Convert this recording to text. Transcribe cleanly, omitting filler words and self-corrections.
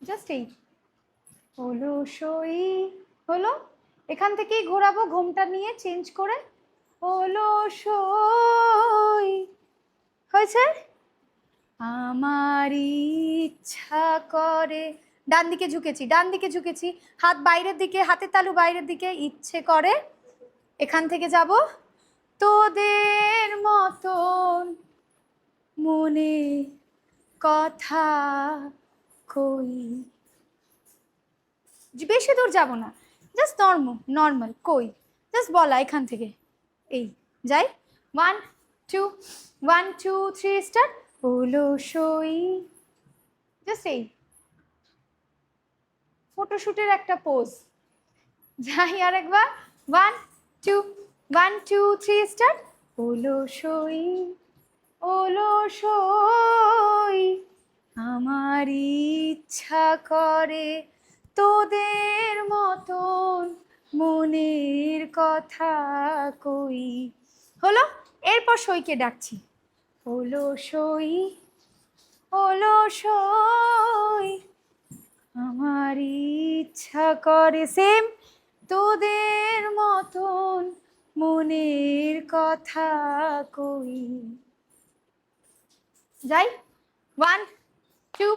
Just এই হলো সই হলো, এখান থেকেই ঘোরাবো ঘুমটা নিয়ে চেঞ্জ করে, হলো সই হয়েছে। আমার ইচ্ছা করে, ডান দিকে ঝুঁকেছি, ডান দিকে ঝুঁকেছি, হাত বাইরের দিকে, হাতের তালু বাইরের দিকে, ইচ্ছে করে এখান থেকে যাব, তোদের মতন মনে কথা কই, বেশি দূর যাব না, জাস্ট নর্মাল কই, জাস্ট বলা এখান থেকে, এই যাই, 1 2 1 2 3 স্টার্ট, হলো সই, জাস্ট এই ফটোশুটের একটা পোজ, যাই আরেকবার, 1 2 1 2 3 স্টার্ট, হলো সই, হলো সই, আমার ইচ্ছা করে তোদের মতন মনের কথা কই, হলো। এরপর সইকে ডাকছি, হলো সই, হলো সই, আমার ইচ্ছা করে, সেম, তোদের মতন মনের কথা কই, যাই, 1 2